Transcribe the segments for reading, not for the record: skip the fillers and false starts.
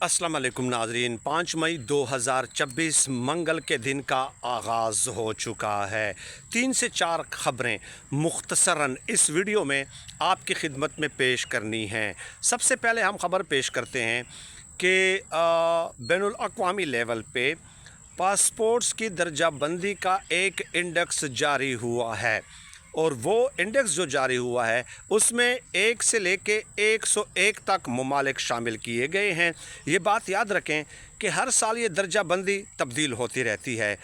अस्सलाम वालेकुम नाजरीन। 5 मई 2024 मंगल के दिन का आगाज़ हो चुका है। 3 से 4 ख़बरें मुख्तसरन इस वीडियो में आपकी खिदमत में पेश करनी हैं। सबसे पहले हम ख़बर पेश करते हैं कि बैनुल अक़वामी लेवल पे पासपोर्ट्स की दर्जा बंदी का एक इंडेक्स जारी हुआ है और वो इंडेक्स जो जारी हुआ है उसमें 1 से लेके 101 तक ममालिक शामिल किए गए हैं। ये बात याद रखें कि हर साल ये दर्जा बंदी तब्दील होती रहती है।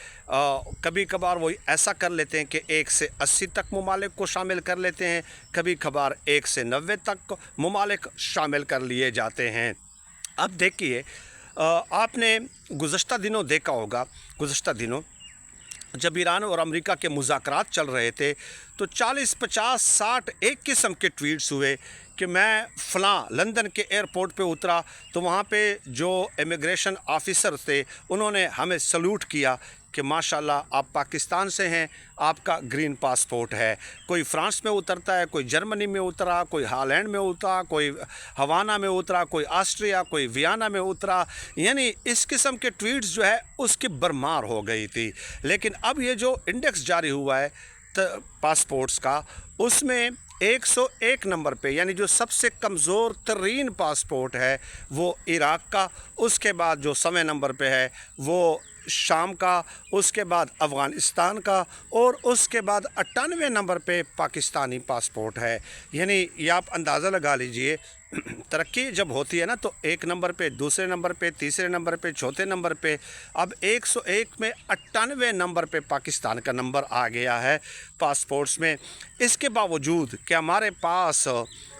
कभी कभार वो ऐसा कर लेते हैं कि 1 से 80 तक ममालिक को शामिल कर लेते हैं, कभी कभार 1 से 90 तक ममालिक शामिल कर लिए जाते हैं। अब देखिए, आपने गुज़श्ता दिनों देखा होगा, गुज़श्ता दिनों जब ईरान और अमेरिका के मुज़ाकरात चल रहे थे तो 40, 50, 60 एक किस्म के ट्वीट्स हुए कि मैं फ़लाँ लंदन के एयरपोर्ट पे उतरा तो वहाँ पे जो इमिग्रेशन ऑफ़िसर थे उन्होंने हमें सल्यूट किया कि माशाल्लाह आप पाकिस्तान से हैं, आपका ग्रीन पासपोर्ट है। कोई फ़्रांस में उतरता है, कोई जर्मनी में उतरा, कोई हॉलैंड में उतरा, कोई हवाना में उतरा, कोई ऑस्ट्रिया, कोई वियना में उतरा। यानी इस किस्म के ट्वीट्स जो है उसकी भरमार हो गई थी। लेकिन अब ये जो इंडेक्स जारी हुआ है पासपोर्ट्स का, उसमें 101 नंबर पे, यानी जो सबसे कमज़ोर तरीन पासपोर्ट है वो इराक़ का, उसके बाद जो 100वें नंबर पे है वो शाम का, उसके बाद अफ़गानिस्तान का और उसके बाद 98वें नंबर पे पाकिस्तानी पासपोर्ट है। यानी ये आप अंदाज़ा लगा लीजिए, तरक्की जब होती है ना तो 1 नंबर पे, दूसरे नंबर पे, तीसरे नंबर पे, चौथे नंबर पे, अब 101 में 98वें नंबर पे पाकिस्तान का नंबर आ गया है पासपोर्ट्स में। इसके बावजूद कि हमारे पास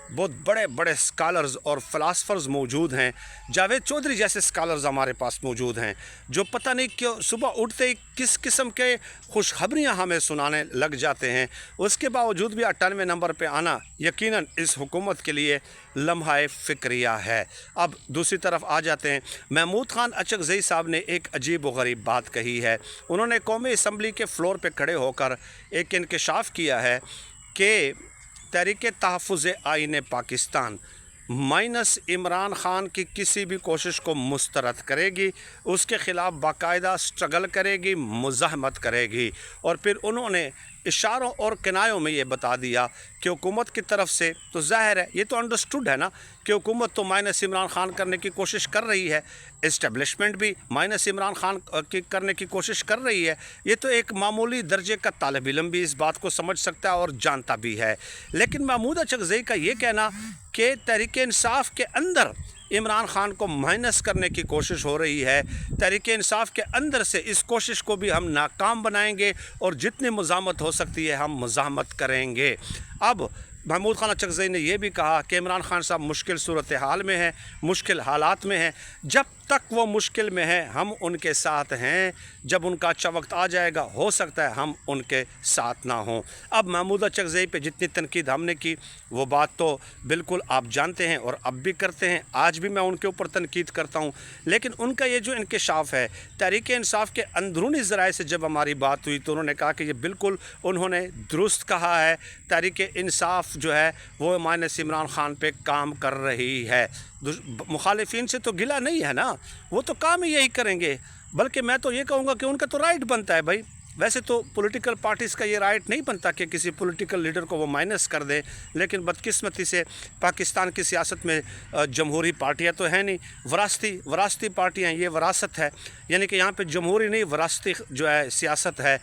बहुत बड़े बड़े स्कॉलर्स और फ़िलासफ़र्स मौजूद हैं, जावेद चौधरी जैसे स्कॉलर्स हमारे पास मौजूद हैं जो पता नहीं क्यों सुबह उठते ही किस किस्म के खुशखबरियाँ हमें सुनाने लग जाते हैं, उसके बावजूद भी 98वें नंबर पे आना यकीनन इस हुकूमत के लिए लम्हा फ़िक्रिया है। अब दूसरी तरफ आ जाते हैं, महमूद ख़ान अचकज़ई साहब ने एक अजीब व गरीब बात कही है। उन्होंने कौमी असम्बली के फ़्लोर पे खड़े होकर एक इंकशाफ किया है कि तहरीक तहफ़्फ़ुज़ आईन पाकिस्तान माइनस इमरान ख़ान की किसी भी कोशिश को मुस्तरद करेगी, उसके ख़िलाफ़ बाकायदा स्ट्रगल करेगी, मुज़ाहमत करेगी। और फिर उन्होंने इशारों और किनायों में ये बता दिया कि हुकूमत की तरफ से तो ज़ाहिर है, ये तो अंडरस्टूड है ना कि हुकूमत तो माइनस इमरान ख़ान करने की कोशिश कर रही है, इस्टेब्लिशमेंट भी माइनस इमरान ख़ान की करने की कोशिश कर रही है। ये तो एक मामूली दर्जे का तालिब इल्म भी इस बात को समझ सकता है और जानता भी है। लेकिन महमूद अचकज़ई का ये कहना कि तहरीक इंसाफ के अंदर इमरान ख़ान को माइनस करने की कोशिश हो रही है, तहरीक इंसाफ के अंदर से इस कोशिश को भी हम नाकाम बनाएंगे और जितनी मुज़ाहमत हो सकती है हम मुज़ाहमत करेंगे। अब महमूद ख़ान अचकज़ई ने यह भी कहा कि इमरान ख़ान साहब मुश्किल सूरत हाल में हैं, मुश्किल हालात में हैं, जब तक वो मुश्किल में है हम उनके साथ हैं, जब उनका अच्छा वक्त आ जाएगा हो सकता है हम उनके साथ ना हों। अब महमूद अचकज़ई पे जितनी तनकीद हमने की वो बात तो बिल्कुल आप जानते हैं और अब भी करते हैं, आज भी मैं उनके ऊपर तनकीद करता हूँ। लेकिन उनका ये जो इंकशाफ है, तहरीक इंसाफ के अंदरूनी ज़राए से जब हमारी बात हुई तो उन्होंने कहा कि ये बिल्कुल उन्होंने दुरुस्त कहा है, तहरीक इंसाफ जो है वो माइनस इमरान ख़ान पे काम कर रही है। मुखालिफिन से तो गिला नहीं है ना, वो तो काम ही यही करेंगे। बल्कि मैं तो ये कहूँगा कि उनका तो राइट बनता है भाई। वैसे तो पॉलिटिकल पार्टीज़ का ये राइट नहीं बनता कि किसी पॉलिटिकल लीडर को वो माइनस कर दें, लेकिन बदकिस्मती से पाकिस्तान की सियासत में जमहूरी पार्टियां तो हैं नहीं, वरासती पार्टियां, ये वरासत है। यानी कि यहाँ पे जमहूरी नहीं वरासती जो है सियासत है।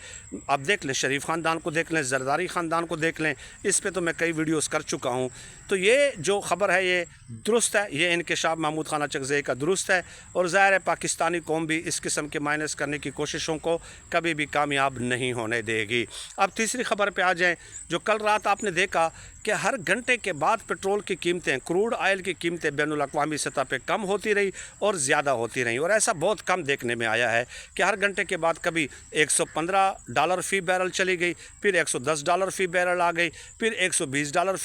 आप देख लें, शरीफ ख़ानदान को देख लें, ज़रदारी ख़ानदान को देख लें, इस पर तो मैं कई वीडियोज़ कर चुका हूँ। तो ये जो ख़बर है ये दुरुस्त है, ये इंकशाफ महमूद ख़ान अचकज़ई का दुरुस्त है और ज़ाहिर है पाकिस्तानी कौम भी इस किस्म के माइनस करने की कोशिशों को कभी भी कामयाब नहीं होने देगी। अब तीसरी ख़बर पे आ जाएं, जो कल रात आपने देखा कि हर घंटे के बाद पेट्रोल की कीमतें, क्रूड ऑयल की कीमतें बैनुल अक़वामी सतह पे कम होती रही और ज़्यादा होती रहीं। और ऐसा बहुत कम देखने में आया है कि हर घंटे के बाद कभी $115 फ़ी बैरल चली गई, फिर $110 फ़ी बैरल आ गई, फिर $120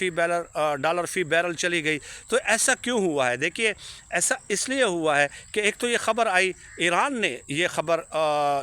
फ़ी बैरल चली गई। तो ऐसा क्यों हुआ है? देखिए, ऐसा इसलिए हुआ है कि एक तो ये ख़बर आई, ईरान ने ये ख़बर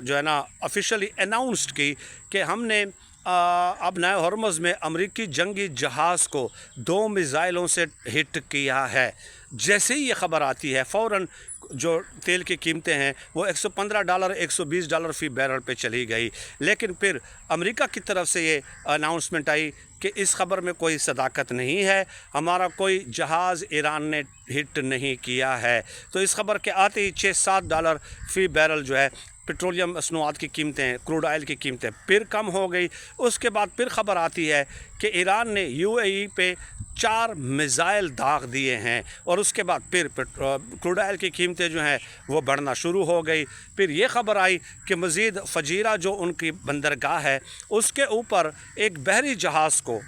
जो है ना ऑफिशियली अनाउंस्ड की कि हमने अब नए हॉर्मज़ में अमरीकी जंगी जहाज़ को 2 मिज़ाइलों से हिट किया है। जैसे ही ये ख़बर आती है फ़ौरन जो तेल की कीमतें हैं वो $115 $120 फ़ी बैरल पे चली गई। लेकिन फिर अमेरिका की तरफ से ये अनाउंसमेंट आई कि इस ख़बर में कोई सदाकत नहीं है, हमारा कोई जहाज़ ईरान ने हिट नहीं किया है। तो इस ख़बर के आते ही $6-7 फ़ी बैरल जो है पेट्रोलियम मसनूआत की कीमतें, क्रूड ऑयल की कीमतें फिर कम हो गई। उसके बाद फिर ख़बर आती है कि ईरान ने UAE पे 4 मिज़ाइल दाग दिए हैं और उसके बाद फिर क्रूड ऑयल की कीमतें जो हैं वो बढ़ना शुरू हो गई। फिर ये ख़बर आई कि मज़ीद फजीरा जो उनकी बंदरगाह है उसके ऊपर एक बहरी जहाज़ को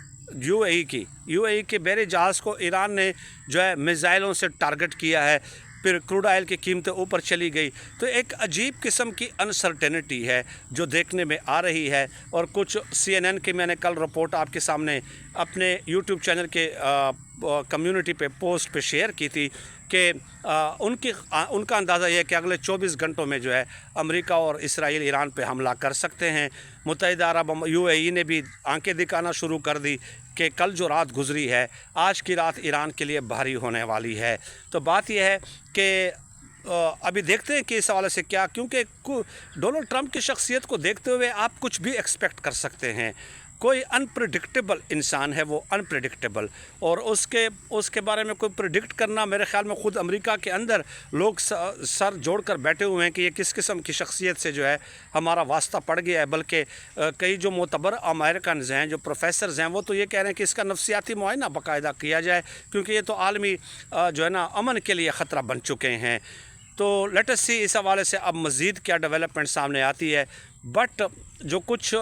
UAE के बहरी जहाज़ को ईरान ने जो है मिज़ाइलों से टारगेट किया है। फिर क्रूड ऑयल की कीमतें ऊपर चली गई। तो एक अजीब किस्म की अनसर्टेनिटी है जो देखने में आ रही है। और कुछ CNN की मैंने कल रिपोर्ट आपके सामने अपने YouTube चैनल के कम्युनिटी पे पोस्ट पे शेयर की थी कि उनका अंदाज़ा यह है कि अगले 24 घंटों में जो है अमेरिका और इसराइल ईरान पे हमला कर सकते हैं। मुत्तहिदा अरब UAE ने भी आंखें दिखाना शुरू कर दी कि कल जो रात गुजरी है, आज की रात ईरान के लिए भारी होने वाली है। तो बात यह है कि अभी देखते हैं कि इस हवाले से क्या, क्योंकि डोनाल्ड ट्रंप की शख्सियत को देखते हुए आप कुछ भी एक्सपेक्ट कर सकते हैं। कोई अनप्रेडिक्टेबल इंसान है, वो अनप्रेडिक्टेबल, और उसके बारे में कोई प्रेडिक्ट करना, मेरे ख़्याल में ख़ुद अमेरिका के अंदर लोग सर जोड़कर बैठे हुए हैं कि ये किस किस्म की शख्सियत से जो है हमारा वास्ता पड़ गया है। बल्कि कई जो मोतबर अमेरिकन्स हैं, जो प्रोफेसर्स हैं, वो तो ये कह रहे हैं कि इसका नफ्सियाती मुआयना बाकायदा किया जाए, क्योंकि ये तो आलमी जो है ना अमन के लिए ख़तरा बन चुके हैं। तो लेट अस सी इस हवाले से अब मज़ीद क्या डेवलपमेंट सामने आती है। बट जो कुछ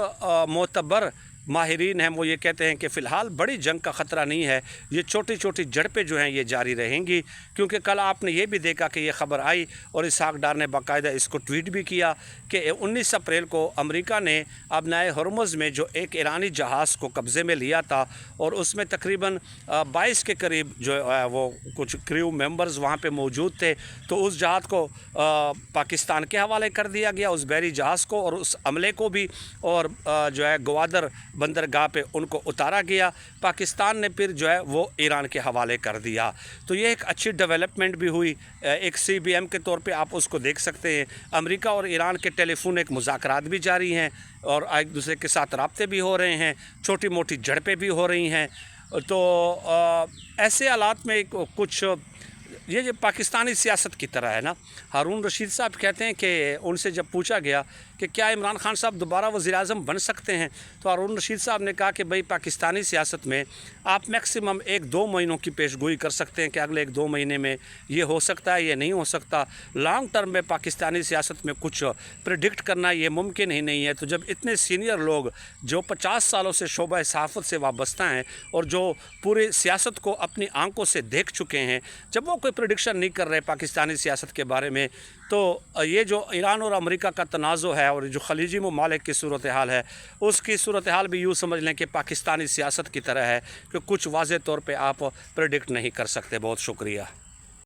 मोतबर माहिरीन हैं वो ये कहते हैं कि फ़िलहाल बड़ी जंग का ख़तरा नहीं है, ये छोटी छोटी झड़पें जो हैं ये जारी रहेंगी। क्योंकि कल आपने ये भी देखा कि ये ख़बर आई और इसहाक डार ने बाकायदा इसको ट्वीट भी किया कि 19 अप्रैल को अमेरिका ने अब नए हॉर्मुज़ में जो एक ईरानी जहाज़ को कब्ज़े में लिया था और उसमें तकरीबन 22 के करीब जो है वो कुछ क्रू मेंबर्स वहाँ पे मौजूद थे। तो उस जहाज़ को पाकिस्तान के हवाले कर दिया गया, उस बहरी जहाज़ को और उस अमले को भी, और जो है ग्वादर बंदरगाह पे उनको उतारा गया। पाकिस्तान ने फिर जो है वो ईरान के हवाले कर दिया। तो ये एक अच्छी डेवलपमेंट भी हुई, एक CBM के तौर पे आप उसको देख सकते हैं। अमेरिका और ईरान के टेलीफोन एक मुज़ाकरात भी जारी हैं और एक दूसरे के साथ राब्ते भी हो रहे हैं, छोटी मोटी झड़पें भी हो रही हैं। तो ऐसे हालात में कुछ ये जो पाकिस्तानी सियासत की तरह है ना। हारून रशीद साहब कहते हैं कि उनसे जब पूछा गया कि क्या इमरान खान साहब दोबारा वज़ीर-ए-आज़म बन सकते हैं, तो हारून रशीद साहब ने कहा कि भाई पाकिस्तानी सियासत में आप मैक्सिमम 1-2 महीनों की पेशगोई कर सकते हैं कि अगले 1-2 महीने में ये हो सकता है, ये नहीं हो सकता। लॉन्ग टर्म में पाकिस्तानी सियासत में कुछ प्रेडिक्ट करना ये मुमकिन ही नहीं है। तो जब इतने सीनियर लोग जो 50 सालों से शोबा सहाफ़त से वाबस्ता हैं और जो पूरी सियासत को अपनी आंखों से देख चुके हैं, जब वो कोई प्रेडिक्शन नहीं कर रहे पाकिस्तानी सियासत के बारे में, तो ये जो ईरान और अमेरिका का तनाज़ो है और जो खलीजी ममालिक की सूरत हाल है, उसकी सूरत हाल भी यूँ समझ लें कि पाकिस्तानी सियासत की तरह है कि कुछ वाज़े तौर पे आप प्रेडिक्ट नहीं कर सकते। बहुत शुक्रिया।